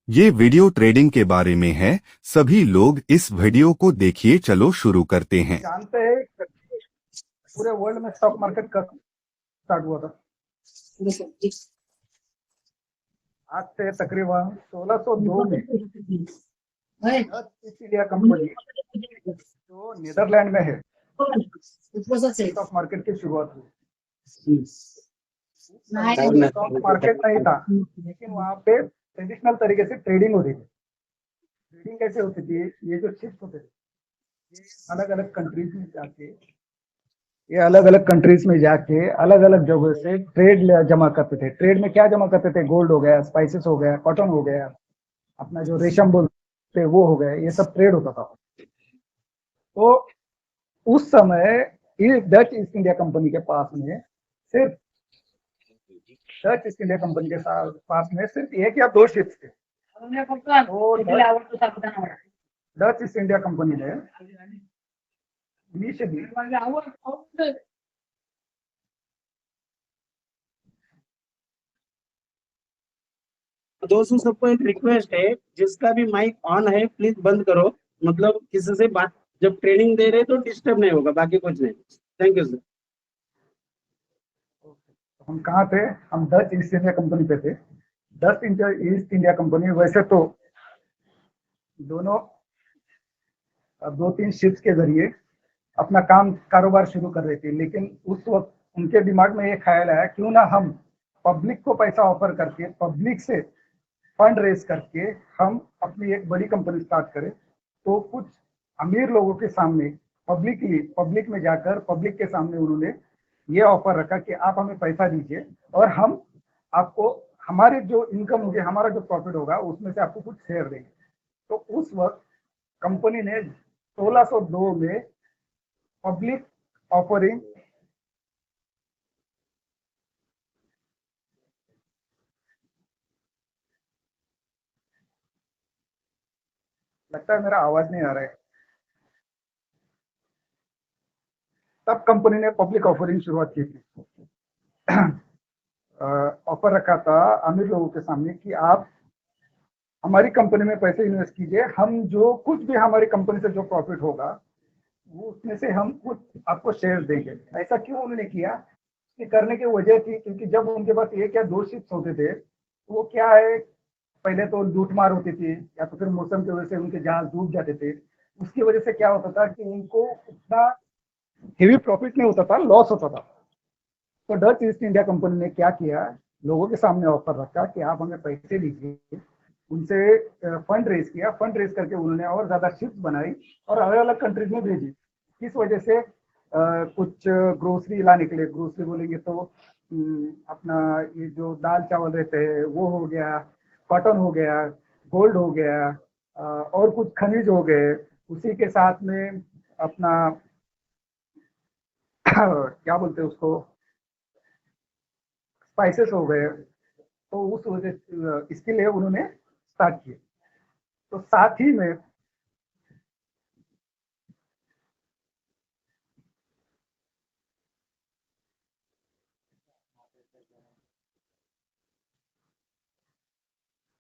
ये video trading के बारे में है। सभी लोग इस वीडियो को देखिए। चलो शुरू करते हैं। जानते हैं पूरे वर्ल्ड में स्टॉक मार्केट कब स्टार्ट हुआ था? आज से तकरीबन 1602 में डच ईस्ट इंडिया कंपनी जो नीदरलैंड में है स्टॉक मार्केट की शुरुआत हुई। स्टॉक मार्केट नहीं था, लेकिन वहाँ पे ट्रेडिशनल तरीके से ट्रेडिंग होती थी। ट्रेडिंग कैसे होती थी? ये जो शिप्स होते थे, ये अलग अलग कंट्रीज में जाके अलग अलग जगह से ट्रेड जमा करते थे। ट्रेड में क्या जमा करते थे? गोल्ड हो गया, स्पाइसेस हो गया, कॉटन हो गया, अपना जो रेशम बोलते वो हो गया, ये सब ट्रेड होता था। तो उस समय डच ईस्ट इंडिया कंपनी के पास में सिर्फ डच ईस्ट इंडिया कंपनी के पास में सिर्फ एक या दो शिप्स थे। तो डच ईस्ट इंडिया कंपनी ने इनिशियली दोस्तों सबको एक रिक्वेस्ट है, जिसका भी माइक ऑन है प्लीज बंद करो। मतलब किसी से बात जब ट्रेनिंग दे रहे तो डिस्टर्ब नहीं होगा, बाकी कुछ नहीं। Thank you sir. हम कहाँ थे? हम डच ईस्ट इंडिया कंपनी पे थे। डच ईस्ट इंडिया कंपनी वैसे तो दोनों दो तीन शिप्स के जरिए अपना काम कारोबार शुरू कर रही थी, लेकिन उस वक्त उनके दिमाग में ये ख्याल आया, क्यों ना हम पब्लिक को पैसा ऑफर करके, पब्लिक से फंड रेज करके हम अपनी एक बड़ी कंपनी स्टार्ट करें। तो कुछ अमीर लोगों के सामने पब्लिक में जाकर पब्लिक के सामने उन्होंने ये ऑफर रखा कि आप हमें पैसा दीजिए और हम आपको हमारे जो इनकम होगी, हमारा जो प्रॉफिट होगा उसमें से आपको कुछ शेयर देंगे। तो उस वक्त कंपनी ने 1602 में पब्लिक ऑफरिंग लगता है मेरा आवाज नहीं आ रहा है। तब कंपनी ने पब्लिक ऑफरिंग शुरुआत की थी। ऑफर रखा था अमीर लोगों के सामने कि आप हमारी कंपनी में पैसे इन्वेस्ट कीजिए, हम जो कुछ भी हमारी कंपनी से जो प्रॉफिट होगा वो उसमें से हम कुछ आपको शेयर देंगे। ऐसा क्यों उन्होंने किया? कि करने की वजह थी क्योंकि जब उनके पास एक या दो शिप्स होते थे तो वो क्या है, पहले तो लूटमार होती थी या तो फिर मौसम की वजह से उनके जहाज डूब जाते थे। उसकी वजह से क्या होता था कि उनको उतना हेवी प्रॉफिट नहीं होता था, लॉस होता था। तो डच ईस्ट इंडिया कंपनी ने क्या किया, लोगों के सामने ऑफर रखा कि आप हमें पैसे दीजिए। उनसे फंड रेज किया, फंड रेज करके उन्होंने और ज्यादा शिप्स बनाई और अलग अलग कंट्रीज में भेजी। किस वजह से? कुछ ग्रोसरी लाने के लिए। ग्रोसरी बोलेंगे तो अपना ये जो दाल चावल रहते हैं वो हो गया, कॉटन हो गया, गोल्ड हो गया, और कुछ खनिज हो गए। उसी के साथ में अपना क्या बोलते हैं उसको, स्पाइसेस हो गए। तो उस वजह इसके लिए उन्होंने स्टार्ट किया। तो साथ ही में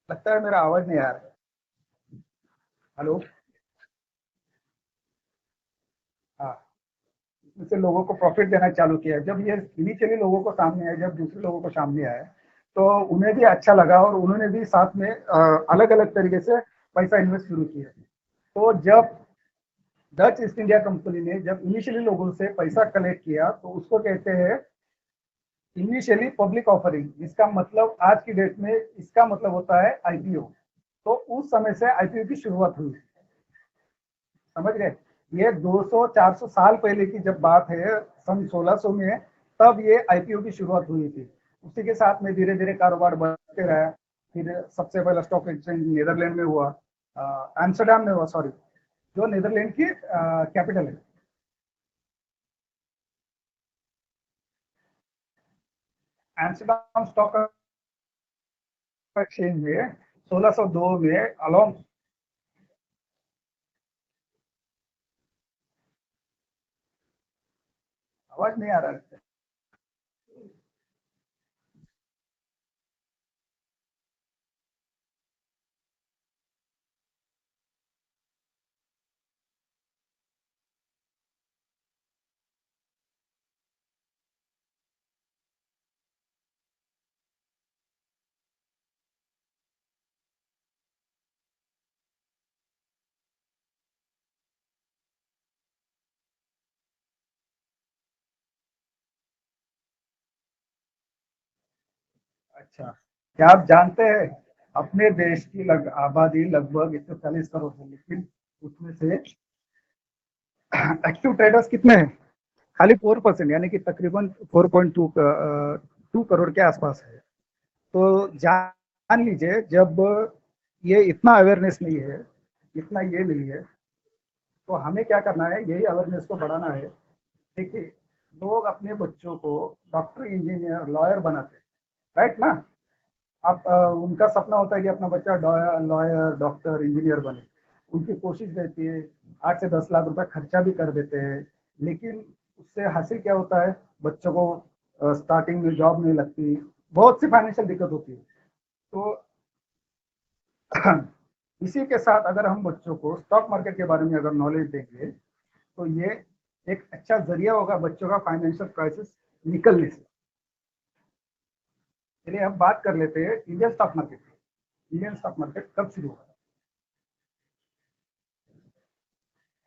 लगता है मेरा आवाज नहीं आ रहा है। हेलो? हाँ, इसमें से लोगों को प्रॉफिट देना चालू किया। जब ये इनिशियली लोगों को सामने आया, जब दूसरे लोगों को सामने आया तो उन्हें भी अच्छा लगा और उन्होंने भी साथ में अलग अलग तरीके से पैसा इन्वेस्ट शुरू किया। तो जब डच ईस्ट इंडिया कंपनी ने जब इनिशियली लोगों से पैसा कलेक्ट किया तो उसको कहते हैं इनिशियली पब्लिक ऑफरिंग, जिसका मतलब आज की डेट में इसका मतलब होता है आईपीओ। तो उस समय से आईपीओ की शुरुआत हुई। समझ गए? ये 200-400 साल पहले की जब बात है, सन 1600 में, तब ये आईपीओ की शुरुआत हुई थी। उसी के साथ में धीरे धीरे कारोबार बढ़ते रहा। फिर सबसे पहला स्टॉक एक्सचेंज नीदरलैंड में हुआ, एम्स्टरडेम में हुआ, सॉरी, जो नीदरलैंड की कैपिटल है। एम्स्टरडेम स्टॉक एक्सचेंज में 1602 में अलोंग आवाज नहीं आ रहा है। अच्छा, क्या आप जानते हैं अपने देश की आबादी लगभग 140 करोड़ है, लेकिन उसमें से एक्टिव ट्रेडर्स कितने हैं? खाली 4%, यानी कि तकरीबन 4.2 करोड़ के आसपास है। तो जान लीजिए, जब ये इतना अवेयरनेस नहीं है, इतना ये नहीं है, तो हमें क्या करना है, यही अवेयरनेस को बढ़ाना है। देखिए, लोग अपने बच्चों को डॉक्टर, इंजीनियर, लॉयर बनाते हैं, राइट ना? आप उनका सपना होता है कि अपना बच्चा लॉयर, डॉक्टर, इंजीनियर बने। उनकी कोशिश रहती है, 8 से 10 लाख रुपए खर्चा भी कर देते हैं, लेकिन उससे हासिल क्या होता है, बच्चों को स्टार्टिंग में जॉब नहीं लगती, बहुत सी फाइनेंशियल दिक्कत होती है। तो इसी के साथ अगर हम बच्चों को स्टॉक मार्केट के बारे में अगर नॉलेज देंगे, तो ये एक अच्छा जरिया होगा बच्चों का फाइनेंशियल क्राइसिस निकलने से। चलिए हम बात कर लेते हैं इंडियन स्टॉक मार्केट की। इंडियन स्टॉक मार्केट कब शुरू हुआ?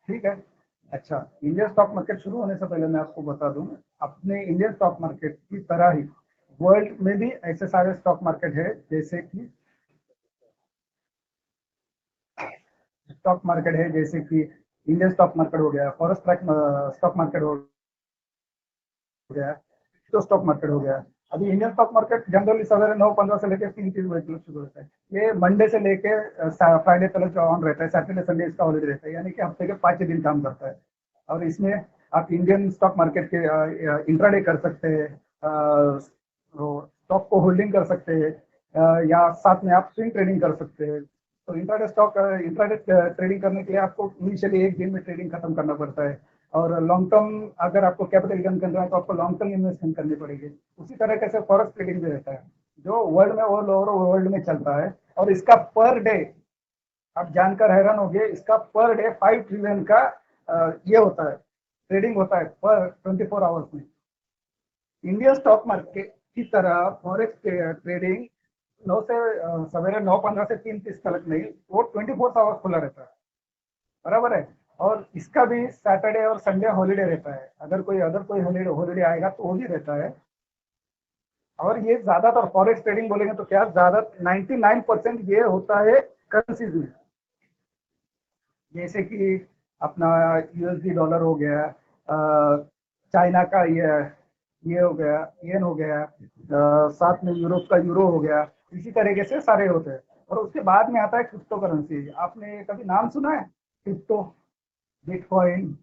ठीक है। अच्छा, इंडियन स्टॉक मार्केट शुरू होने से पहले मैं आपको बता दूं, अपने इंडियन स्टॉक मार्केट की तरह ही वर्ल्ड में भी ऐसे सारे स्टॉक मार्केट है, जैसे कि इंडियन स्टॉक मार्केट हो गया, फॉरेस्ट ट्रैक स्टॉक मार्केट हो गया, तो स्टॉक मार्केट हो गया। अभी इंडियन स्टॉक मार्केट जनरली सवेरे 9:15 से लेकर 3 बजे तक शुरू होता है। ये मंडे से लेके फ्राइडे तक ऑन रहता है, सैटरडे संडे इसका हॉलीडे रहता है, यानी कि हफ्ते के 5 दिन काम करता है। और इसमें आप इंडियन स्टॉक मार्केट के इंट्राडे कर सकते हैं, स्टॉक को होल्डिंग कर सकते हैं, या साथ में आप स्विंग ट्रेडिंग कर सकते हैं। तो इंट्राडे ट्रेडिंग करने के लिए आपको इनिशियली एक दिन में ट्रेडिंग खत्म करना पड़ता है, और लॉन्ग टर्म अगर आपको कैपिटल रिटर्न करना है तो आपको लॉन्ग टर्म इन्वेस्टमेंट करनी पड़ेगी। उसी तरह से फॉरेक्स ट्रेडिंग भी रहता है, जो वर्ल्ड में ऑल ओवर वर्ल्ड में चलता है, और इसका पर डे आप जानकर हैरान होंगे, इसका पर डे 5 ट्रिलियन का ये होता है, ट्रेडिंग होता है पर 24 आवर्स में। इंडियन स्टॉक मार्केट की तरह फॉरेक्स ट्रेडिंग सवेरे 9:15 से 3:30 तक नहीं, वो 24 आवर्स खुला रहता है, बराबर है। और इसका भी सैटरडे और संडे हॉलीडे रहता है, अगर कोई हॉलीडे आएगा तो वो भी रहता है। और ये ज्यादातर फॉरेक्स ट्रेडिंग बोलेंगे तो क्या, ज्यादा 99% ये होता है करेंसीज में, जैसे कि अपना यूएसडी डॉलर हो गया, चाइना का ये हो गया, येन हो गया, साथ में यूरोप का यूरो हो गया। इसी तरीके से सारे होते हैं। और उसके बाद में आता है क्रिप्टो करेंसी। आपने कभी नाम सुना है crypto? Bitcoin,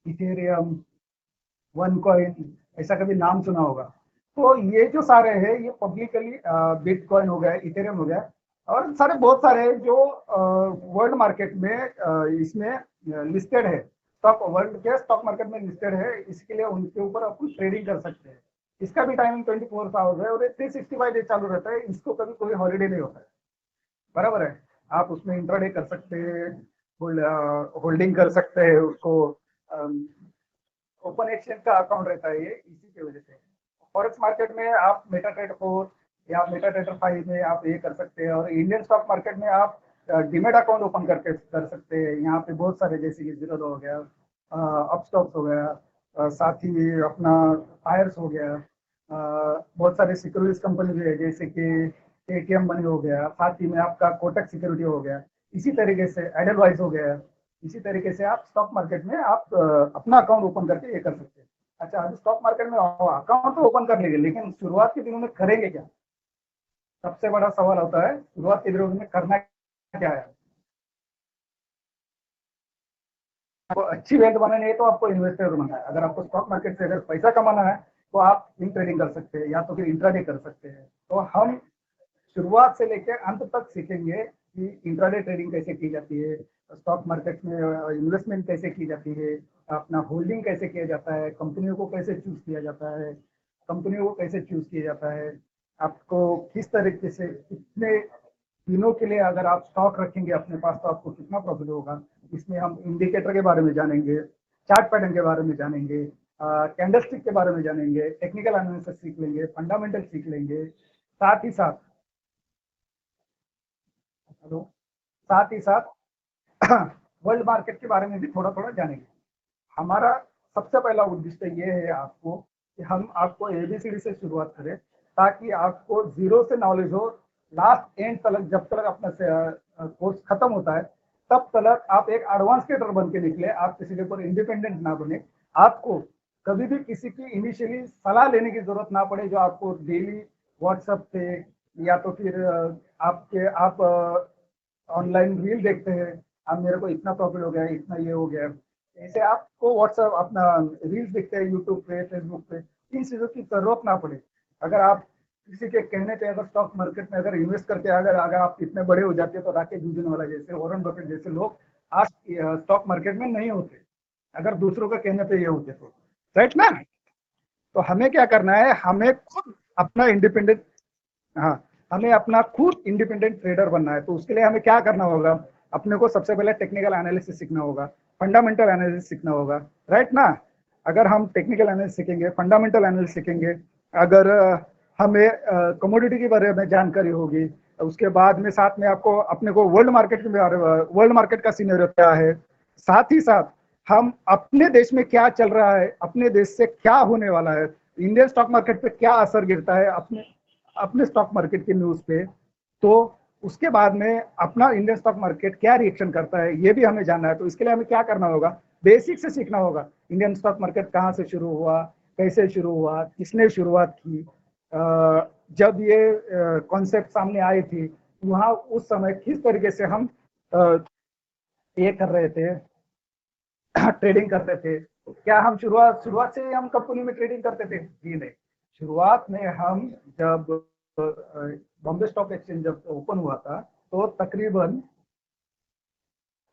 Ethereum, one coin, ऐसा कभी नाम सुना होगा? तो ये जो सारे हैं, ये पब्लिकली बिटकॉइन हो गया, इथेरियम हो गया, और सारे बहुत सारे हैं जो वर्ल्ड मार्केट में इसमें लिस्टेड है, स्टॉक वर्ल्ड के स्टॉक मार्केट में लिस्टेड है। इसके लिए उनके ऊपर अपन ट्रेडिंग कर सकते हैं। इसका भी टाइमिंग 24 आवर्स है, और 365 डेज चालू रहता है, इसको कभी कोई हॉलीडे नहीं होता है, बराबर है। आप उसमें इंट्राडे कर सकते हैं, होल्डिंग कर सकते हैं उसको, ओपन एक्सचेंज का अकाउंट रहता है ये, इसी की वजह से। फॉरेक्स मार्केट में आप मेटा ट्रेडर 4 या मेटा ट्रेडर 5 में आप ये कर सकते हैं, और इंडियन स्टॉक मार्केट में आप डीमेट अकाउंट ओपन करके कर सकते हैं। यहाँ पे बहुत सारे, जैसे कि जीरो हो गया, अपस्टॉक्स हो गया, साथ ही अपना फायर्स हो गया, बहुत सारे सिक्योरिटीज कंपनी भी है, जैसे कि एटीएम मनी हो गया, साथ ही में आपका कोटक सिक्योरिटी हो गया, इसी तरीके से एडलवाइज हो गया। इसी तरीके से आप स्टॉक मार्केट में आप अपना अकाउंट ओपन करके ये कर सकते हैं। अच्छा, अभी स्टॉक मार्केट में अकाउंट तो ओपन कर लेंगे, लेकिन शुरुआत के दिनों में करेंगे क्या? सबसे बड़ा सवाल होता है, शुरुआत के दिनों में करना क्या है? आपको अच्छी वेल्थ बनानी है तो आपको इन्वेस्टर बनना है। अगर आपको स्टॉक मार्केट से अगर पैसा कमाना है तो आप स्विंग ट्रेडिंग कर सकते हैं, या तो फिर इंट्राडे कर सकते हैं। तो हम शुरुआत से लेकर अंत तक सीखेंगे कि इंट्राडे ट्रेडिंग कैसे की जाती है, स्टॉक मार्केट में इन्वेस्टमेंट कैसे की जाती है, अपना होल्डिंग कैसे किया जाता है, कंपनियों को कैसे चूज किया जाता है, कंपनियों को कैसे चूज किया जाता है, आपको किस तरीके से, कितने दिनों के लिए अगर आप स्टॉक रखेंगे अपने पास तो आपको कितना प्रॉफिट होगा। इसमें हम इंडिकेटर के बारे में जानेंगे, चार्ट पैटर्न के बारे में जानेंगे, कैंडलस्टिक के बारे में जानेंगे, टेक्निकल एनालिसिस सीख लेंगे, फंडामेंटल सीख लेंगे, साथ ही साथ हेलो साथ ही साथ वर्ल्ड मार्केट के बारे में भी थोड़ा थोड़ा जानेंगे। हमारा सबसे पहला उद्देश्य ये है आपको, कि हम आपको एबीसीडी से शुरुआत करें, ताकि आपको जीरो से नॉलेज हो, लास्ट एंड तक, जब तक अपना कोर्स खत्म होता है तब तक आप एक एडवांस ट्रेडर बन के निकले, आप किसी के ऊपर इंडिपेंडेंट ना बने, आपको कभी भी किसी की इनिशियली सलाह लेने की जरूरत ना पड़े, जो आपको डेली व्हाट्सएप पे या तो फिर आप ऑनलाइन रील देखते हैं, अब मेरे को इतना प्रॉफिट हो गया, इतना ये हो गया, ऐसे आपको व्हाट्सएप अपना रील्स दिखते हैं यूट्यूब पे, फेसबुक पे, इन चीज़ों की जरूरत ना पड़े। अगर आप किसी के कहने पे अगर स्टॉक मार्केट में अगर इन्वेस्ट करके अगर अगर आप इतने बड़े हो जाते हैं, तो राकेश झुनझुनवाला जैसे, वॉरेन बफेट जैसे लोग आज स्टॉक मार्केट में नहीं होते, अगर दूसरों के कहने पे ये होते तो, राइट ना। तो हमें क्या करना है, हमें खुद अपना इंडिपेंडेंट, हाँ, हमें अपना खुद इंडिपेंडेंट ट्रेडर बनना है। तो उसके लिए हमें क्या करना होगा, अपने को सबसे पहले टेक्निकल एनालिसिस सीखना होगा, फंडामेंटल एनालिसिस सीखना होगा, राइट ना। अगर हम टेक्निकल एनालिसिस सीखेंगे, फंडामेंटल एनालिसिस सीखेंगे, अगर हमें कमोडिटी के बारे में जानकारी होगी, उसके बाद में साथ में आपको अपने को वर्ल्ड मार्केट का सिनेरियो क्या है, साथ ही साथ हम अपने देश में क्या चल रहा है, अपने देश से क्या होने वाला है, इंडियन स्टॉक मार्केट पे क्या असर गिरता है अपने अपने स्टॉक मार्केट की न्यूज पे, तो उसके बाद में अपना इंडियन स्टॉक मार्केट क्या रिएक्शन करता है ये भी हमें जानना है। तो इसके लिए हमें क्या करना होगा, बेसिक से सीखना होगा, इंडियन स्टॉक मार्केट कहाँ से शुरू हुआ, कैसे शुरू हुआ, किसने शुरुआत की, जब ये कॉन्सेप्ट सामने आई थी वहां उस समय किस तरीके से हम ये कर रहे थे, ट्रेडिंग करते थे। क्या हम शुरुआत से हम कंपनी में ट्रेडिंग करते थे? जी नहीं। शुरुआत में हम जब बॉम्बे स्टॉक एक्सचेंज जब ओपन हुआ था, तो तकरीबन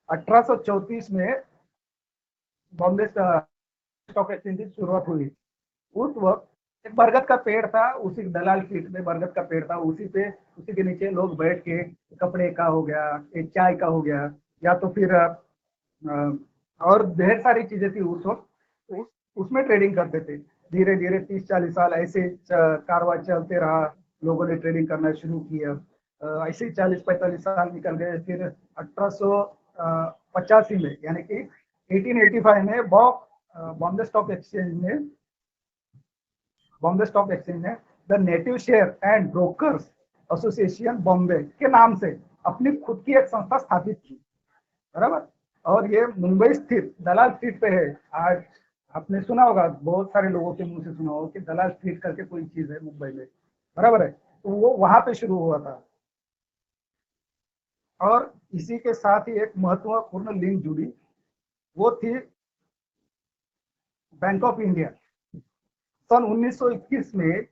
1834 में बॉम्बे स्टॉक एक्सचेंज की शुरुआत हुई। उस वक्त एक बरगद का पेड़ था, उसी दलाल फील्ड में बरगद का पेड़ था, उसी के नीचे लोग बैठ के कपड़े का हो गया, एक चाय का हो गया, या तो फिर और ढेर सारी चीजें थी उस वक्त, उसमें ट्रेडिंग करते थे। धीरे धीरे 30-40 साल ऐसे कारवां चलते रहा, लोगों ने ट्रेडिंग करना शुरू किया, ऐसे ही 40-45 साल निकल गए। फिर 1885 में यानी कि 1885 में बॉम्बे स्टॉक एक्सचेंज ने the native share and brokers association Bombay के नाम से अपनी खुद की एक संस्था स्थापित की, बराबर। और ये मुंबई स्थित दलाल स्ट्रीट पे है। आज आपने सुना होगा, बहुत सारे लोगों के मुंह से सुना होगा कि दलाल स्ट्रीट करके कोई चीज है मुंबई में, बराबर है। तो वो वहां पे शुरू हुआ था। और इसी के साथ ही एक महत्वपूर्ण लिंक जुड़ी, वो थी बैंक ऑफ इंडिया। सन 1921 में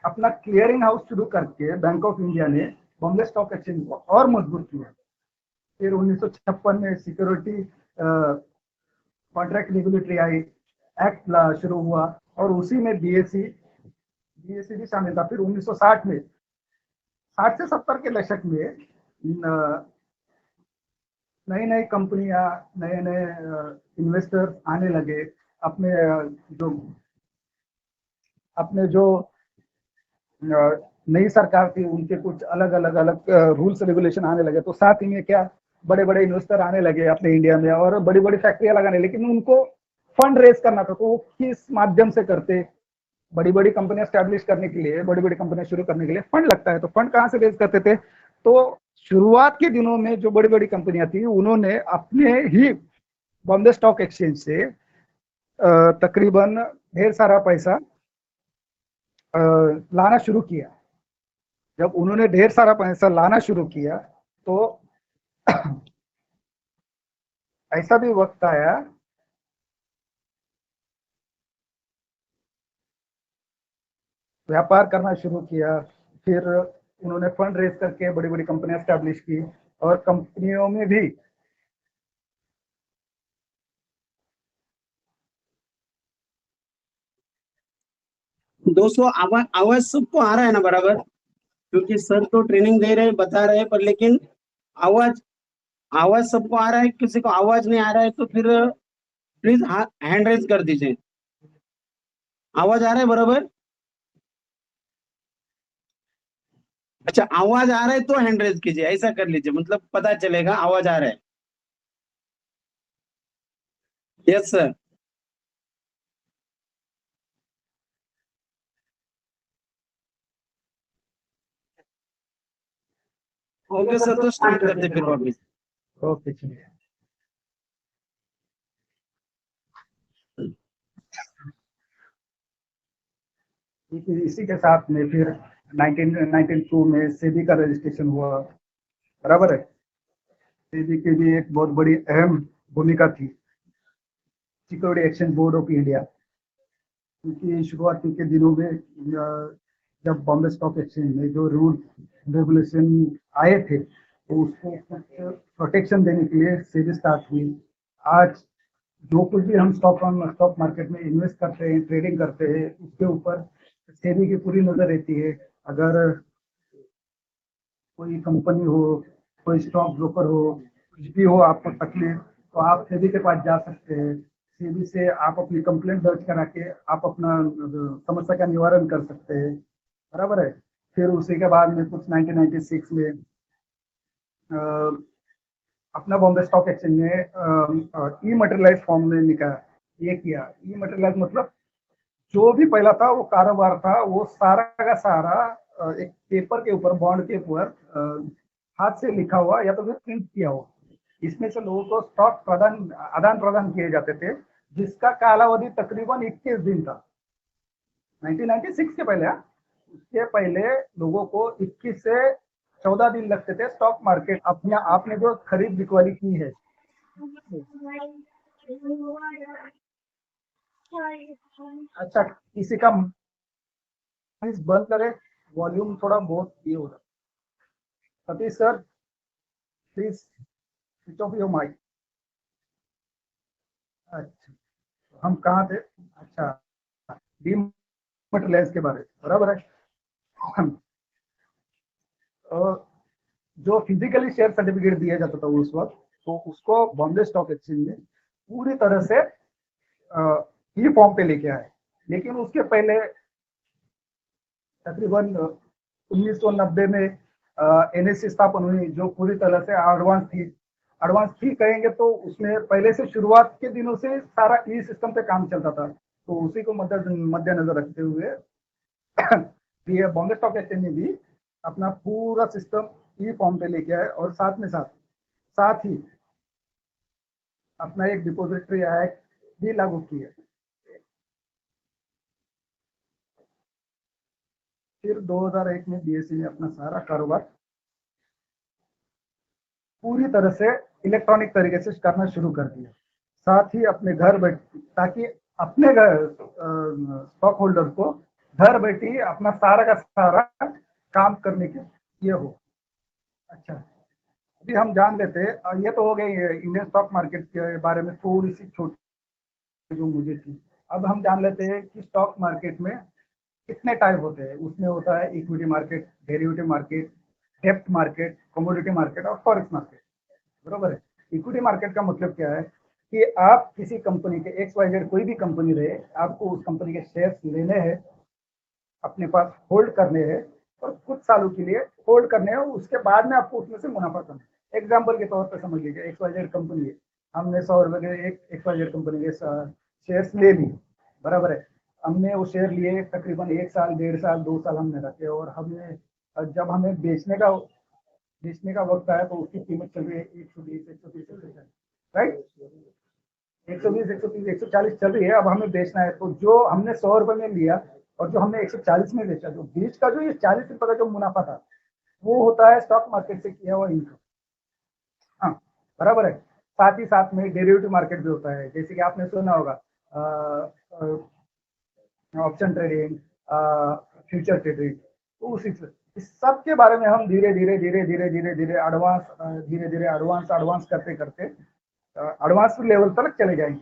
अपना क्लियरिंग हाउस शुरू करके बैंक ऑफ इंडिया ने बॉम्बे स्टॉक एक्सचेंज को और मजबूत किया। फिर 1956 में सिक्योरिटी कॉन्ट्रैक्ट रेगुलेटरी एक्ट शुरू हुआ, और उसी में बीएससी भी शामिल था। फिर 1960 में, 60 से 70 के दशक में नई नई कंपनियां, नए नए इन्वेस्टर आने लगे। अपने जो अपने जो नई सरकार थी, उनके कुछ अलग रूल्स रेगुलेशन आने लगे। तो साथ ही में क्या, बड़े बड़े इन्वेस्टर आने लगे अपने इंडिया में, और बड़ी बड़ी फैक्ट्रियां लगाने, लेकिन उनको फंड रेज करना था। तो वो किस माध्यम से करते, बड़ी बड़ी कंपनियां स्टैब्लिश करने के लिए, बड़ी बड़ी कंपनियां शुरू करने के लिए फंड लगता है। तो फंड कहाँ से रेज करते थे? तो शुरुआत के दिनों में जो बड़ी बड़ी कंपनियां थी, उन्होंने अपने ही बॉम्बे स्टॉक एक्सचेंज से तकरीबन ढेर सारा पैसा लाना शुरू किया। जब उन्होंने ढेर सारा पैसा लाना शुरू किया, तो ऐसा भी वक्त आया व्यापार करना शुरू किया। फिर उन्होंने फंड रेज करके बड़ी बड़ी कंपनियां स्टैब्लिश की, और कंपनियों में भी दोस्तों आवाज आवाज सबको आ रहा है ना बराबर? क्योंकि सर तो ट्रेनिंग दे रहे हैं, बता रहे हैं, पर लेकिन आवाज आवाज सबको आ रहा है। किसी को आवाज नहीं आ रहा है तो फिर प्लीज हैंड रेज कर दीजिए। आवाज आ रहा है बराबर? अच्छा, आवाज आ रहा है तो हैंड रेज कीजिए, ऐसा कर लीजिए, मतलब पता चलेगा आवाज आ रहा है। Yes sir. ओके सर, तो स्टार्ट करते फिर वापिस। ओके चलिए। इसी के साथ में फिर 1992 में सेबी का रजिस्ट्रेशन हुआ, बराबर है। सेबी की भी एक बहुत बड़ी अहम भूमिका थी, security exchange board of India, क्योंकि शुरुआती के दिनों में जब बॉम्बे स्टॉक एक्सचेंज में जो रूल रेगुलेशन आए थे तो उसको कुछ प्रोटेक्शन देने के लिए सेबी स्टार्ट हुई। आज जो कुछ भी हम स्टॉक मार्केट में इन्वेस्ट करते हैं, ट्रेडिंग करते हैं, उसके ऊपर सेबी की पूरी नजर रहती है। अगर कोई कंपनी हो, कोई स्टॉक ब्रोकर हो, कुछ भी हो आपको तकलीफ, तो आप सेबी के पास जा सकते हैं। सेबी से आप अपनी कंप्लेंट दर्ज करा के आप अपना समस्या का निवारण कर सकते हैं, बराबर है। फिर उसी के बाद में कुछ 1996 में अपना बॉम्बे स्टॉक एक्सचेंज ने ई मटेरियलाइज फॉर्म में निकाला, ये किया। ई मटेरियलाइज मतलब जो भी पहला था वो कारोबार था, वो सारा का सारा एक पेपर के ऊपर, बॉन्ड के ऊपर हाथ से लिखा हुआ या तो फिर प्रिंट किया हुआ, इसमें से लोगों को स्टॉक आदान प्रदान किए जाते थे, जिसका कालावधि तकरीबन 21 दिन था। 1996 के पहले, उसके पहले लोगों को 21 से 14 दिन लगते थे स्टॉक मार्केट अपने आपने जो खरीद बिकवाली की है। अच्छा, किसी का प्लीज बंद करें, वॉल्यूम थोड़ा बहुत ये हो रहा है। Satish sir, please switch off your mic. अच्छा, हम कहाँ थे? अच्छा, डीमटेरियलाइज के बारे में, बराबर है। जो फिजिकली शेयर सर्टिफिकेट दिया जाता था उस वक्त, तो उसको बॉम्बे स्टॉक एक्सचेंज में पूरी तरह से ई फॉर्म पे लेके आए। लेकिन उसके पहले तकरीबन 1990 में एनएससी स्थापन हुई, जो पूरी तरह से एडवांस थी। एडवांस थी कहेंगे तो उसमें पहले से शुरुआत के दिनों से सारा ई सिस्टम पे काम चलता था, तो उसी को मद्देनजर रखते हुए ये बॉम्बे स्टॉक एक्सचेंज ने भी अपना पूरा सिस्टम ई फॉर्म पे लेके आए, और साथ ही अपना एक डिपोजिटरी एक्ट भी लागू किया। फिर 2001 में बीएसई ने अपना सारा कारोबार पूरी तरह से इलेक्ट्रॉनिक तरीके से करना शुरू कर दिया, साथ ही अपने घर बैठे, ताकि अपने घर स्टॉक होल्डर को घर बैठे ही अपना सारा का सारा काम करने के ये हो। अच्छा, अभी हम जान लेते हैं, ये तो हो गई इंडियन स्टॉक मार्केट के बारे में थोड़ी सी छोटी जो मुझे थी। अब हम जान लेते हैं कि स्टॉक मार्केट में कितने टाइप होते हैं। उसमें होता है equity market, derivative market, depth market, commodity market और फॉरेक्स मार्केट, बरोबर है। इक्विटी मार्केट का मतलब क्या है कि आप किसी कंपनी के एक्स वाई जेड कोई भी कंपनी रहे, आपको उस कंपनी के शेयर्स लेने हैं, अपने पास होल्ड करने हैं, और कुछ सालों के लिए होल्ड करने हैं, उसके बाद में आपको उसमें से मुनाफा करना है। एग्जाम्पल के तौर पर समझ लीजिए, एक्स वाई जेड कंपनी है, हमने 100 रुपए के एक एक्स वाई जेड कंपनी के शेयर्स ले लिए, बराबर है। हमने वो शेयर लिए तकरीबन 1 साल, 1.5 साल, 2 साल हमने रखे, और हमने जब हमें बेचने का वक्त आया तो उसकी कीमत चल रही है 120, 130, 140, राइट। 120, 130, 140 चल रही है, अब हमें बेचना है, तो जो हमने 100 रुपए में लिया और जो हमने 140 में बेचा, जो बीच का जो ये 40 रुपए का जो मुनाफा था, वो होता है स्टॉक मार्केट से किया हुआ इनकम। हाँ, बराबर है। साथ ही साथ में डेरिवेटिव मार्केट भी होता है, जैसे कि आपने सुना होगा ऑप्शन ट्रेडिंग, फ्यूचर ट्रेडिंग। तो उसी से इस सब के बारे में हम धीरे धीरे एडवांस करते करते एडवांस लेवल तक चले जाएंगे।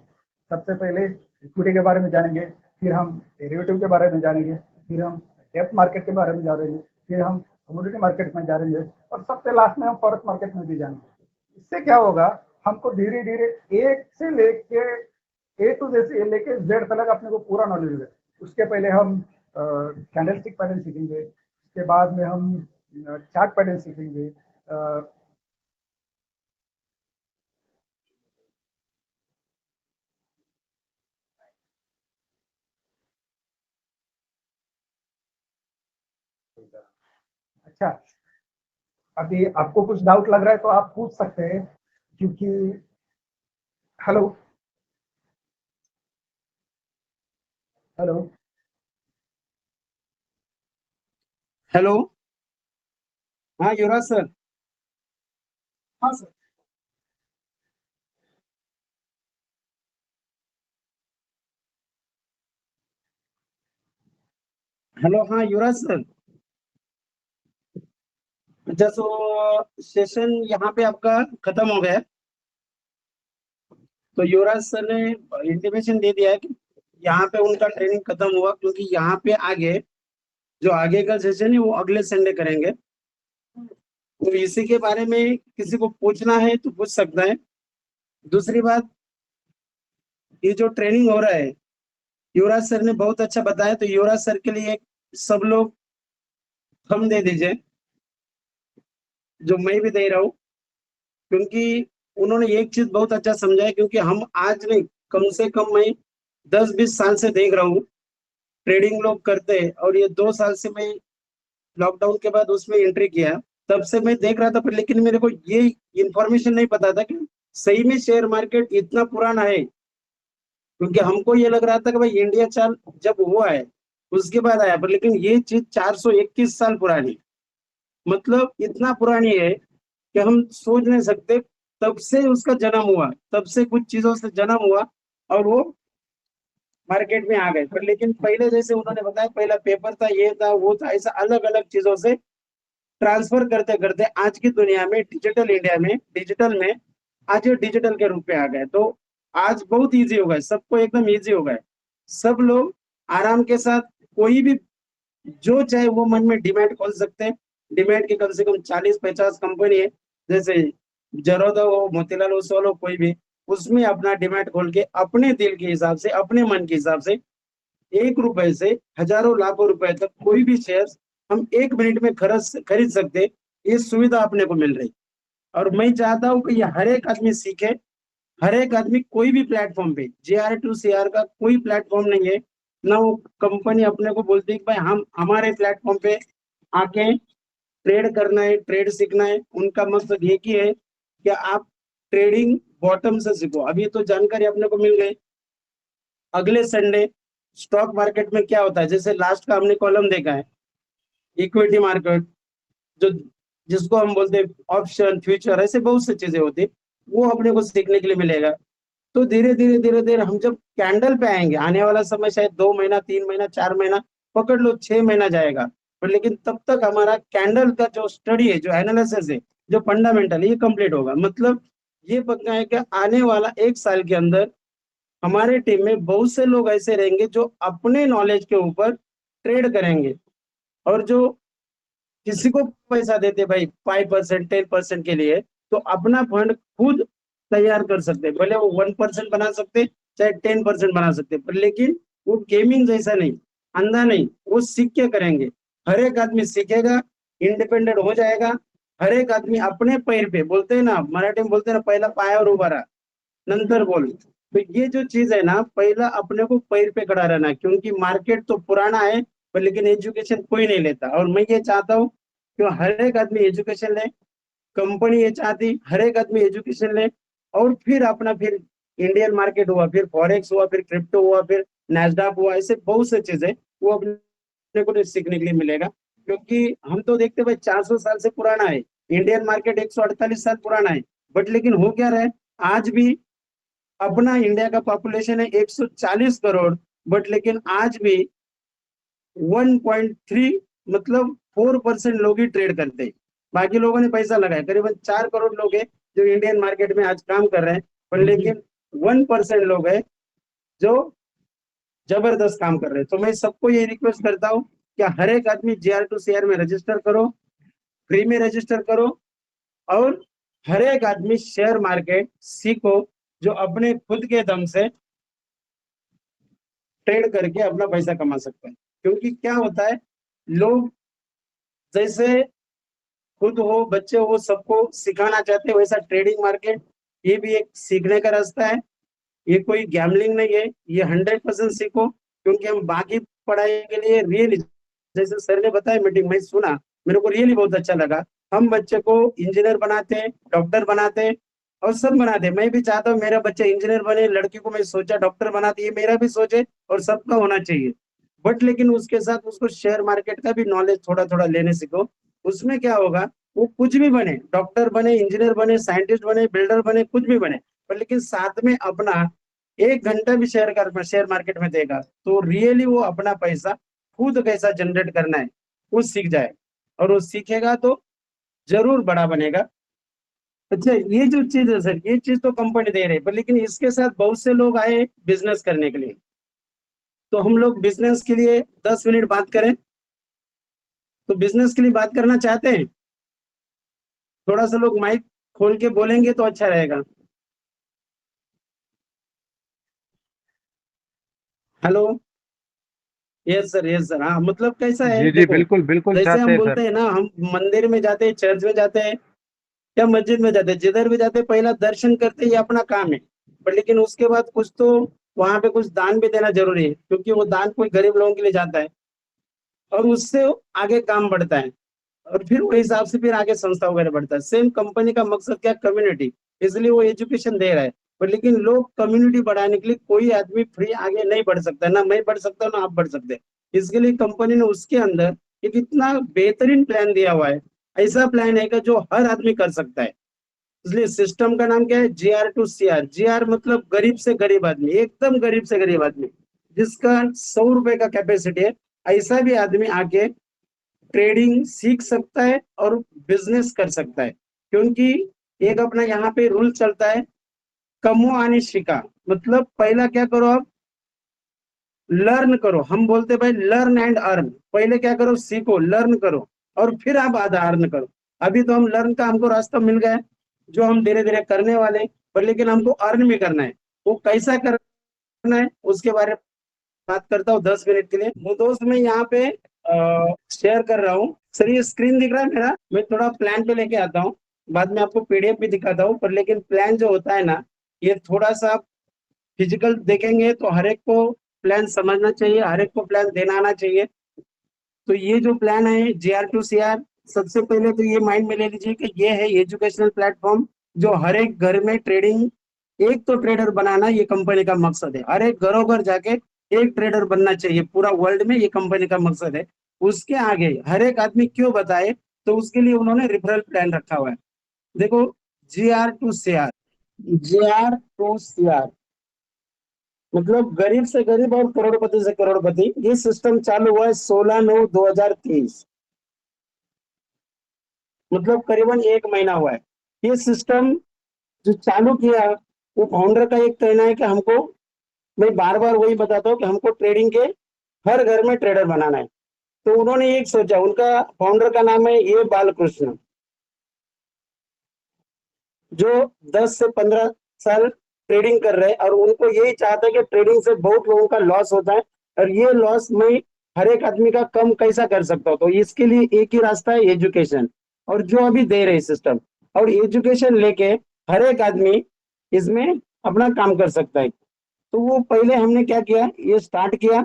सबसे पहले इक्विटी के बारे में जानेंगे, फिर हम डेरिवेटिव के बारे में जानेंगे, फिर हम डेप्थ मार्केट के बारे में जानेंगे, फिर हम कमोडिटी मार्केट में जानेंगे, और सबसे लास्ट में हम फॉरेक्स मार्केट में भी जानेंगे। इससे क्या होगा, हमको धीरे धीरे एक से लेके ए टू जैसे लेके जेड तक अपने को पूरा नॉलेज है। उसके पहले हम कैंडलस्टिक पैटर्न सीखेंगे, उसके बाद में हम चार्ट पैटर्न सीखेंगे, अच्छा, अभी आपको कुछ डाउट लग रहा है तो आप पूछ सकते हैं, क्योंकि हेलो हेलो हेलो। हाँ युवराज सर। हाँ सर। हेलो हाँ युवराज सर। अच्छा तो सेशन यहाँ पे आपका खत्म हो गया है। तो युवराज सर ने इंटीमेशन दे दिया है कि यहाँ पे उनका ट्रेनिंग खत्म हुआ, क्योंकि यहाँ पे आगे जो आगे का सेशन है वो अगले संडे करेंगे। तो इसी के बारे में किसी को पूछना है तो पूछ सकता है। दूसरी बात, ये जो ट्रेनिंग हो रहा है युवराज सर ने बहुत अच्छा बताया, तो युवराज सर के लिए सब लोग थम दे दीजिए, जो मैं भी दे रहा हूँ। क्योंकि उन्होंने एक चीज बहुत अच्छा समझा है, क्योंकि हम आज नहीं, कम से कम मैं 10-20 साल से देख रहा हूँ ट्रेडिंग लोग करते हैं, और ये 2 साल से मैं लॉकडाउन के बाद उसमें एंट्री किया, तब से मैं देख रहा था, पर लेकिन मेरे को ये इंफॉर्मेशन नहीं पता था कि सही में शेयर मार्केट इतना पुराना है। क्योंकि हमको ये लग रहा था कि भाई इंडिया चाल जब हुआ है उसके बाद आया, पर लेकिन ये चीज 421 साल पुरानी, मतलब इतना पुरानी है कि हम सोच नहीं सकते। तब से उसका जन्म हुआ, तब से कुछ चीजों से जन्म हुआ और वो मार्केट में आ गए। पर लेकिन पहले जैसे उन्होंने बताया, पहला पेपर था, ये था वो था, ऐसा अलग अलग चीजों से ट्रांसफर करते करते आज की दुनिया में, डिजिटल इंडिया में, डिजिटल में आज ये डिजिटल के रूप में आ गए। तो आज बहुत इजी हो गए, सबको एकदम इजी हो गए। सब लोग आराम के साथ कोई भी जो चाहे वो मन में डिमैट खोल सकते हैं। डिमैट की कम से कम 40-50 कंपनी है, जैसे जरोदा हो, मोतीलाल ओसवाल हो, कोई भी, उसमें अपना डिमैट खोल के अपने दिल के हिसाब से, अपने मन के हिसाब से 1 रुपए से हजारों लाखों रुपए तक कोई भी शेयर हम 1 मिनट में खरीद सकते। ये सुविधा अपने को मिल रही। और मैं चाहता हूँ कि ये हर एक आदमी सीखे। हर एक आदमी कोई भी प्लेटफॉर्म पे, JR to CR का कोई प्लेटफॉर्म नहीं है ना, वो कंपनी अपने को बोलती है कि भाई हम हमारे प्लेटफॉर्म पे आके ट्रेड करना है, ट्रेड सीखना है। उनका मकसद एक ही है कि आप ट्रेडिंग बॉटम से सीखो। अभी तो जानकारी अपने को मिल गई। अगले संडे स्टॉक मार्केट में क्या होता है, जैसे लास्ट का हमने कॉलम देखा है, इक्विटी मार्केट, जो जिसको हम बोलते हैं ऑप्शन, फ्यूचर, ऐसे बहुत सी चीजें होती है, वो अपने को सीखने के लिए मिलेगा। तो धीरे धीरे हम जब कैंडल पे आएंगे, आने वाला समय शायद 2 महीना, 3 महीना, 4 महीना, पकड़ लो 6 महीना जाएगा, पर लेकिन तब तक हमारा कैंडल का जो स्टडी है, जो एनालिसिस है, जो फंडामेंटल है, ये कंप्लीट होगा। मतलब ये पक्का है कि आने वाला 1 साल के अंदर हमारे टीम में बहुत से लोग ऐसे रहेंगे जो अपने नॉलेज के ऊपर ट्रेड करेंगे। और जो किसी को पैसा देते भाई 5%, 10% के लिए, तो अपना फंड खुद तैयार कर सकते, भले वो 1% बना सकते, चाहे 10% बना सकते, पर लेकिन वो गेमिंग जैसा नहीं, अंधा नहीं, वो सीख के करेंगे। हर एक आदमी सीखेगा, इंडिपेंडेंट हो जाएगा। हर एक आदमी अपने पैर पे, बोलते हैं ना मराठी में, बोलते हैं ना, पहला पायावर उभा रहा नंतर बोल। तो ये जो चीज है ना, पहला अपने को पैर पे खड़ा रहना, क्योंकि मार्केट तो पुराना है, पर लेकिन एजुकेशन कोई नहीं लेता। और मैं ये चाहता हूँ कि हर एक आदमी एजुकेशन ले। कंपनी ये चाहती हर एक आदमी एजुकेशन ले, और फिर अपना, फिर इंडियन मार्केट हुआ, फिर फॉरेक्स हुआ, फिर क्रिप्टो हुआ, फिर नैस्डैक हुआ, ऐसे बहुत से चीजें वो अपने को सीखने के लिए मिलेगा। क्योंकि हम तो देखते भाई 400 साल से पुराना है, इंडियन मार्केट 148 साल पुराना है, बट लेकिन हो क्या रहा है आज भी। अपना इंडिया का पॉपुलेशन है 140 करोड़, बट लेकिन आज भी 1.3, मतलब 4% लोग ही ट्रेड करते हैं। बाकी लोगों ने पैसा लगाया, करीबन 4 करोड़ लोग हैं जो इंडियन मार्केट में आज काम कर रहे हैं, पर लेकिन 1% लोग हैं जो जबरदस्त काम कर रहे हैं। तो मैं सबको ये रिक्वेस्ट करता हूँ कि हर एक आदमी JR to CR में रजिस्टर करो, फ्री में रजिस्टर करो, और हर एक आदमी शेयर मार्केट सीखो, जो अपने खुद के दम से ट्रेड करके अपना पैसा कमा सकते हैं। क्योंकि क्या होता है, लोग जैसे खुद हो, बच्चे हो, सबको सिखाना चाहते हैं, वैसा ट्रेडिंग मार्केट ये भी एक सीखने का रास्ता है। ये कोई गैम्बलिंग नहीं है, ये 100% सीखो। क्योंकि हम बाकी पढ़ाई के लिए रियली, जैसे सर ने बताया मीटिंग में सुना, मेरे को रियली बहुत अच्छा लगा हम बच्चे को इंजीनियर बनाते हैं, डॉक्टर बनाते हैं और सब बनाते हैं। मैं भी चाहता हूँ मेरा बच्चा इंजीनियर बने, लड़की को मैं सोचा डॉक्टर बनाती, ये मेरा भी सोच है और सबका होना चाहिए। बट लेकिन उसके साथ उसको शेयर मार्केट का भी नॉलेज थोड़ा थोड़ा लेने सीखो। उसमें क्या होगा, वो कुछ भी बने, डॉक्टर बने, इंजीनियर बने, साइंटिस्ट बने, बिल्डर बने, कुछ भी बने, पर लेकिन साथ में अपना 1 घंटा भी शेयर मार्केट में देगा तो रियली वो अपना पैसा खुद कैसा जनरेट करना है वो सीख जाए। और वो सीखेगा तो जरूर बड़ा बनेगा। अच्छा, ये जो चीज है सर, ये चीज तो कंपनी दे रही है, पर लेकिन इसके साथ बहुत से लोग आए बिजनेस करने के लिए। तो हम लोग बिजनेस के लिए 10 मिनट बात करें, तो बिजनेस के लिए बात करना चाहते हैं? थोड़ा सा लोग माइक खोल के बोलेंगे तो अच्छा रहेगा। Hello. Yes sir, yes sir. हाँ, मतलब कैसा है जी जी, देखो, बिल्कुल बिल्कुल जैसे चाहते हम हैं सर। बोलते हैं ना, हम मंदिर में जाते हैं, चर्च में जाते हैं या मस्जिद में जाते हैं, जिधर भी जाते हैं पहला दर्शन करते हैं, ये अपना काम है। पर लेकिन उसके बाद कुछ तो वहां पे कुछ दान भी देना जरूरी है, क्योंकि वो दान कोई गरीब लोगों के लिए जाता है और उससे आगे काम बढ़ता है। और फिर वो हिसाब से फिर आगे संस्था वगैरह बढ़ता है। सेम कंपनी का मकसद क्या, कम्युनिटी, इसलिए वो एजुकेशन दे रहा है। पर लेकिन लोग कम्युनिटी बढ़ाने के लिए कोई आदमी फ्री आगे नहीं बढ़ सकता, ना मैं बढ़ सकता हूँ ना आप बढ़ सकते। इसके लिए कंपनी ने उसके अंदर एक इतना बेहतरीन प्लान दिया हुआ है। ऐसा प्लान है कि जो हर आदमी कर सकता है। इसलिए सिस्टम का नाम क्या है, GR to CR। GR मतलब गरीब से गरीब आदमी, एकदम गरीब से गरीब आदमी जिसका 100 रुपए का कैपेसिटी है, ऐसा भी आदमी आके ट्रेडिंग सीख सकता है और बिजनेस कर सकता है। क्योंकि एक अपना यहाँ पे रूल चलता है, कमो आणि शिका। मतलब पहला क्या करो, आप लर्न करो। हम बोलते भाई लर्न एंड अर्न। पहले क्या करो, सीखो, लर्न करो और फिर आप आधा अर्न करो। अभी तो हम लर्न का हमको रास्ता मिल गया है, जो हम धीरे धीरे करने वाले हैं, पर लेकिन हमको अर्न भी करना है। वो कैसा करना है उसके बारे में बात करता हूँ 10 मिनट के लिए। वो दोस्त मैं यहाँ पे शेयर कर रहा हूँ सर, ये स्क्रीन दिख रहा है मेरा? मैं थोड़ा प्लान पे लेके आता हूँ, बाद में आपको PDF भी दिखाता हूँ। पर लेकिन प्लान जो होता है ना, ये थोड़ा सा फिजिकल देखेंगे तो हर एक को प्लान समझना चाहिए, हर एक को प्लान देना आना चाहिए। तो ये जो प्लान है GR to CR, सबसे पहले तो ये माइंड में ले लीजिए कि ये है एजुकेशनल प्लेटफॉर्म जो हर एक घर में ट्रेडिंग, एक तो ट्रेडर बनाना ये कंपनी का मकसद है। हर एक घरों घर जाके एक ट्रेडर बनना चाहिए पूरा वर्ल्ड में, ये कंपनी का मकसद है। उसके आगे हर एक आदमी क्यों बताए, तो उसके लिए उन्होंने रिफरल प्लान रखा हुआ है। देखो, GR to CR, GR to CR मतलब गरीब से गरीब और करोड़पति से करोड़पति। ये सिस्टम चालू हुआ है 16/9/2023, मतलब करीबन 1 महीना हुआ है। ये सिस्टम जो चालू किया, वो फाउंडर का एक कहना है कि हमको, मैं बार बार वही बताता हूँ कि हमको ट्रेडिंग के हर घर में ट्रेडर बनाना है। तो उन्होंने एक सोचा, उनका फाउंडर का नाम है ये बालकृष्ण, जो 10 से 15 साल ट्रेडिंग कर रहे हैं और उनको यही चाहता है कि ट्रेडिंग से बहुत लोगों का लॉस होता है और ये लॉस मैं हर एक आदमी का कम कैसा कर सकता हूँ। तो इसके लिए एक ही रास्ता है, एजुकेशन। और जो अभी दे रहे सिस्टम, और एजुकेशन लेके हर एक आदमी इसमें अपना काम कर सकता है। तो वो पहले हमने क्या किया, ये स्टार्ट किया,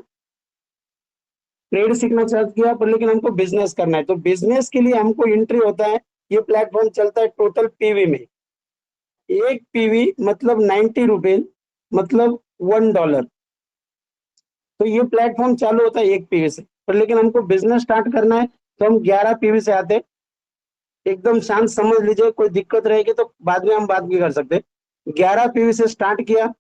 ट्रेड सीखना स्टार्ट किया, पर लेकिन हमको बिजनेस करना है। तो बिजनेस के लिए हमको एंट्री होता है, ये प्लेटफॉर्म चलता है टोटल PV में। एक PV मतलब 90 रुपए, मतलब $1। तो ये प्लेटफॉर्म चालू होता है एक PV से। पर लेकिन हमको बिजनेस स्टार्ट करना है तो हम 11 PV से आते हैं। एकदम शांत समझ लीजिए, कोई दिक्कत रहेगी तो बाद में हम बात भी कर सकते हैं। 11 PV से स्टार्ट किया,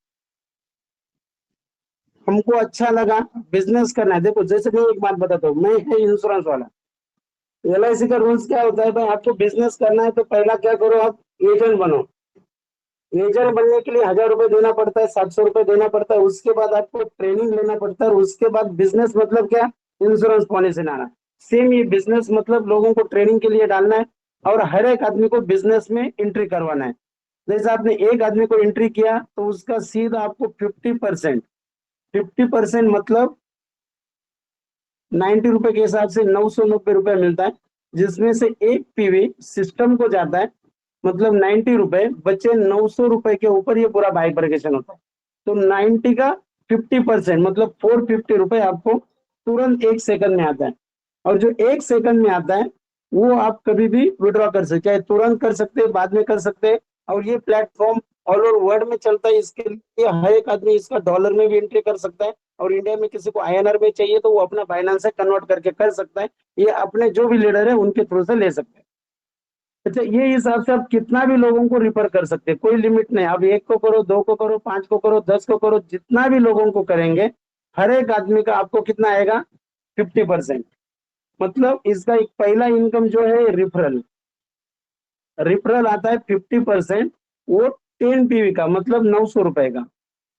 हमको अच्छा लगा, बिजनेस करना है। देखो, जैसे मैं एक बात बताता हूँ, मैं है इंश्योरेंस वाला। LIC का रूल्स क्या होता है भाई, आपको बिजनेस करना है तो पहला क्या करो, आप एजेंट बनो। एजेंट बनने के लिए 1000 रुपए देना पड़ता है, 700 रुपए देना पड़ता है। उसके बाद आपको ट्रेनिंग लेना पड़ता है। उसके बाद बिजनेस मतलब क्या, इंश्योरेंस पॉलिसी लाना। सेम ये बिजनेस मतलब लोगों को ट्रेनिंग के लिए डालना है और हर एक आदमी को बिजनेस में एंट्री करवाना है। जैसे आपने एक आदमी को एंट्री किया तो उसका सीधा आपको 50%, 50% मतलब 90 रुपए के हिसाब से 990 रुपए मिलता है, जिसमें से एक PV सिस्टम को जाता है। मतलब 90 रुपए बचे 900 रुपए के ऊपर, ये पूरा बाइफरकेशन होता है। तो 90 का 50% मतलब 450 रुपए आपको तुरंत 1 सेकंड में आता है। और जो 1 सेकंड में आता है वो आप कभी भी विड्रॉ कर सकते, चाहे तुरंत कर सकते हैं, बाद में कर सकते हैं। और ये प्लेटफॉर्म ऑल ओवर वर्ल्ड में चलता है, इसके लिए हर एक आदमी इसका डॉलर में भी एंट्री कर सकता है, और इंडिया में किसी को आईएनआर में चाहिए तो वो अपना फाइनेंस से कन्वर्ट करके कर सकता है। ये अपने जो भी लीडर है उनके थ्रू से ले सकते हैं। अच्छा, ये हिसाब से आप कितना भी लोगों को रिफर कर सकते हैं, कोई लिमिट नहीं। आप 1 को करो, 2 को करो, 5 को करो, 10 को करो, जितना भी लोगों को करेंगे हर एक आदमी का आपको कितना आएगा, 50%। मतलब इसका एक पहला इनकम जो है रिफरल, रिफरल आता है 50%, वो 10 PV का मतलब 900 रुपए का।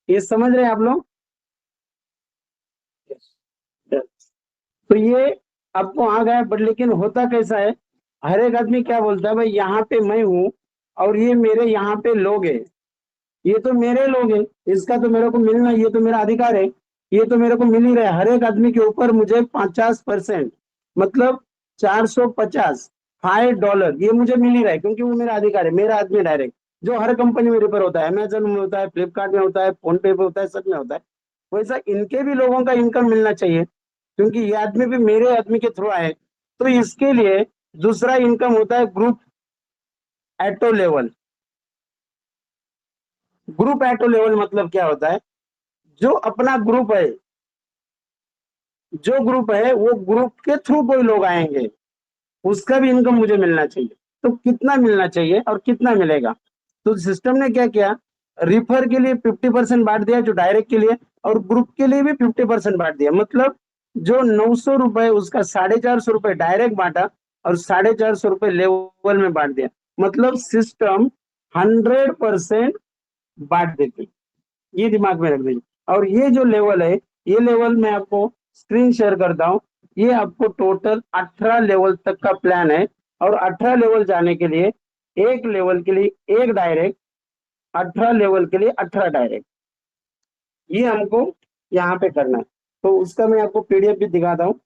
ये समझ रहे हैं आप लोग? तो ये आपको आ गया, बट लेकिन होता कैसा है, हर एक आदमी क्या बोलता है, भाई यहाँ पे मैं हूँ और ये मेरे यहाँ पे लोग हैं, ये तो मेरे लोग हैं, इसका तो मेरे को मिलना, ये तो मेरा अधिकार है, ये तो मेरे को मिल ही रहा है। हर एक आदमी के ऊपर मुझे 50%, मतलब 450 $5 ये मुझे मिल ही रहा है, क्योंकि वो मेरा अधिकार है, मेरा आदमी डायरेक्ट, जो हर कंपनी में रिफर होता है, अमेजन में होता है, फ्लिपकार्ट में होता है, फोन पे होता है, सब में होता है। वैसा इनके भी लोगों का इनकम मिलना चाहिए, क्योंकि ये आदमी भी मेरे आदमी के थ्रू आए। तो इसके लिए दूसरा इनकम होता है ग्रुप एटो लेवल। ग्रुप एटो लेवल मतलब क्या होता है, जो अपना ग्रुप है, जो ग्रुप है वो ग्रुप के थ्रू कोई लोग आएंगे, उसका भी इनकम मुझे मिलना चाहिए। तो कितना मिलना चाहिए और कितना मिलेगा? तो सिस्टम ने क्या किया, रिफर के लिए 50% बांट दिया जो डायरेक्ट के लिए, और ग्रुप के लिए भी 50% बांट दिया। मतलब जो 900 रुपए उसका 450 रुपए डायरेक्ट बांटा, और 450 रुपए लेवल में बांट दिया। मतलब सिस्टम 100% बांट देती, ये दिमाग में रख दीजिए। और ये जो लेवल है, ये लेवल मैं आपको स्क्रीन शेयर करता हूँ। ये आपको टोटल 18 लेवल तक का प्लान है, और 18 लेवल जाने के लिए एक लेवल के लिए एक डायरेक्ट, 18 लेवल के लिए 18 डायरेक्ट, ये हमको यहाँ पे करना है। तो उसका मैं आपको पीडीएफ भी दिखाता हूँ।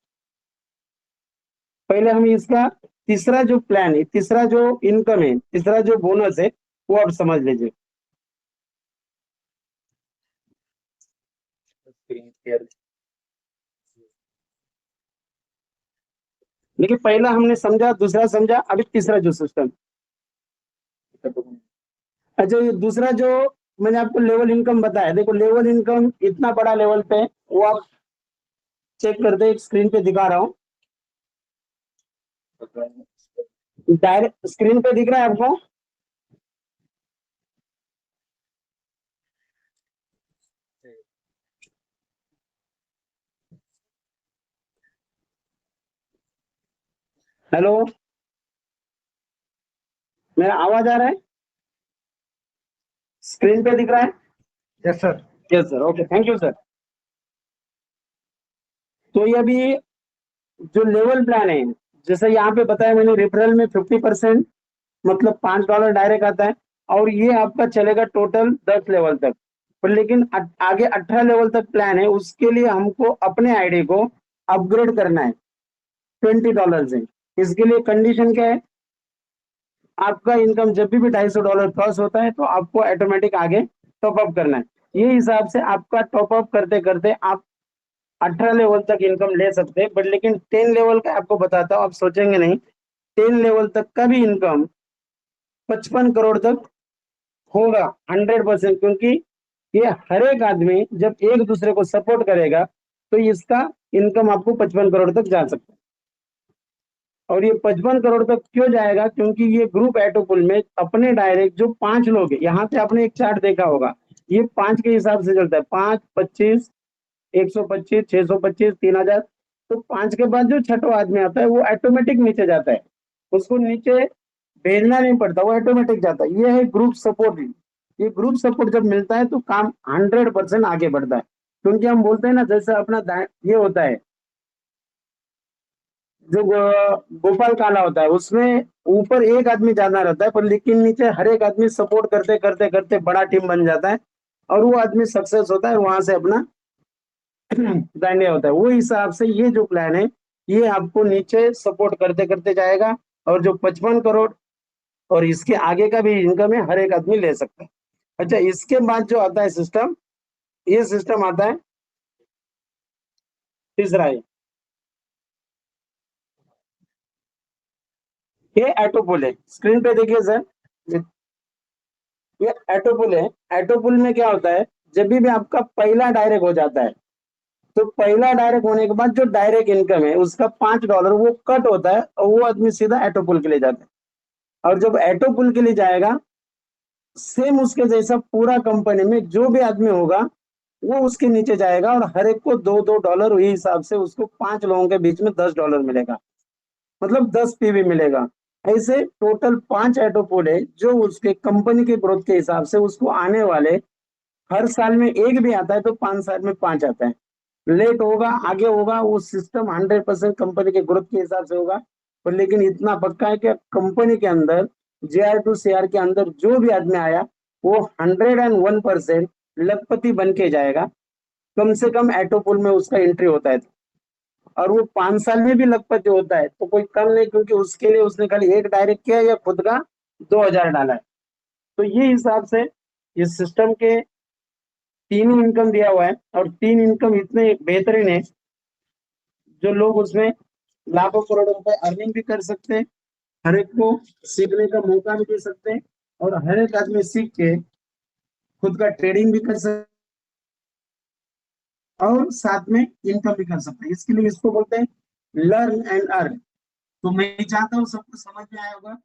पहले हम इसका तीसरा जो प्लान है, तीसरा जो इनकम है, तीसरा जो बोनस है, वो आप समझ लीजिए। देखिए, पहला हमने समझा, दूसरा समझा, अभी तीसरा जो सिस्टम। अच्छा, ये दूसरा जो मैंने आपको लेवल इनकम बताया, देखो लेवल इनकम इतना बड़ा लेवल पे है, वो आप चेक करते हैं, स्क्रीन पे दिखा रहा हूँ। डायरेक्ट स्क्रीन पे दिख रहा है आपको? हेलो, मेरा आवाज आ रहा है? स्क्रीन पे दिख रहा है? Yes sir. Yes sir, okay, thank you sir. तो ये अभी जो लेवल प्लान है, जैसे यहाँ पे बताया मैंने, रेफरल में 50%, मतलब $5 डायरेक्ट आता है, और ये आपका चलेगा टोटल 10 लेवल तक। पर लेकिन आगे 18 लेवल तक प्लान है, उसके लिए हमको अपने आईडी को अपग्रेड करना है $20 से। इसके लिए कंडीशन क्या है, आपका इनकम जब भी $250 क्रॉस होता है तो आपको ऑटोमेटिक आगे टॉप अप करना है। ये हिसाब से आपका टॉप अप करते करते आप 18 लेवल तक इनकम ले सकते हैं। बट लेकिन 10 लेवल का आपको बताता हूँ, आप सोचेंगे नहीं, 10 लेवल तक का भी इनकम 55 करोड़ तक होगा 100%, क्योंकि ये हर एक आदमी जब एक दूसरे को सपोर्ट करेगा तो इसका इनकम आपको 55 करोड़ तक जा सकता है। और ये 55 करोड़ तक क्यों जाएगा, क्योंकि ये ग्रुप एटोपुल में अपने डायरेक्ट जो 5 लोग हैं, यहाँ पे आपने एक चार्ट देखा होगा, ये 5 के हिसाब से चलता है, 5, 25, 125, 625, 3000। तो 5 के बाद जो छठा आदमी आता है वो ऑटोमेटिक नीचे जाता है, उसको नीचे भेजना नहीं पड़ता, वो ऑटोमेटिक जाता है। ये है ग्रुप सपोर्ट। ये ग्रुप सपोर्ट जब मिलता है तो काम 100% आगे बढ़ता है। क्योंकि हम बोलते हैं ना, जैसे अपना ये होता है, जो गोपाल काला होता है, उसमें ऊपर एक आदमी ज्यादा रहता है, पर लेकिन नीचे हर एक आदमी सपोर्ट करते करते करते बड़ा टीम बन जाता है, और वो आदमी सक्सेस होता है, वहां से अपना ब्रांड होता है। वो हिसाब से ये जो प्लान है, ये आपको नीचे सपोर्ट करते करते जाएगा, और जो 55 करोड़ और इसके आगे का भी इनकम है, हर एक आदमी ले सकता है। अच्छा, इसके बाद जो आता है सिस्टम, ये सिस्टम आता है तीसरा है। ये एटोपुल है, स्क्रीन पे देखिए सर, ये एटोपुल है। एटोपुल में क्या होता है, जब भी आपका पहला डायरेक्ट हो जाता है, तो पहला डायरेक्ट होने के बाद जो डायरेक्ट इनकम है उसका $5 वो कट होता है और वो आदमी सीधा एटोपुल के लिए जाता है। और जब एटोपुल के लिए जाएगा, सेम उसके जैसा पूरा कंपनी में जो भी आदमी होगा वो उसके नीचे जाएगा और हर एक को $2 वही हिसाब से उसको 5 लोगों के बीच में $10 मिलेगा, मतलब 10 पीवी मिलेगा। ऐसे टोटल 5 एटोपोल है जो उसके कंपनी के ग्रोथ के हिसाब से उसको आने वाले, हर साल में एक भी आता है तो 5 साल में 5 आता है, लेट होगा आगे होगा, वो सिस्टम 100% कंपनी के ग्रोथ के हिसाब से होगा। पर लेकिन इतना पक्का है कि कंपनी के अंदर JR to CR के अंदर जो भी आदमी आया वो 101% लखपति बन के जाएगा, कम से कम एटोपोल में उसका एंट्री होता है। और वो 5 साल में भी लखपति होता है तो कोई कम नहीं, क्योंकि उसके लिए उसने खाली एक डायरेक्ट किया या खुद का 2000 डाला है। तो ये हिसाब से इस सिस्टम के 3 इनकम दिया हुआ है और 3 इनकम इतने बेहतरीन है जो लोग उसमें लाखों करोड़ों रुपए अर्निंग भी कर सकते हैं, हर एक को सीखने का मौका भी दे सकते हैं और हर एक आदमी सीख के खुद का ट्रेडिंग भी कर सकते और साथ में इनकम भी कर सकते हैं। इसके लिए इसको बोलते हैं लर्न एंड अर्न। तो मैं चाहता हूँ सबको समझ में आया होगा।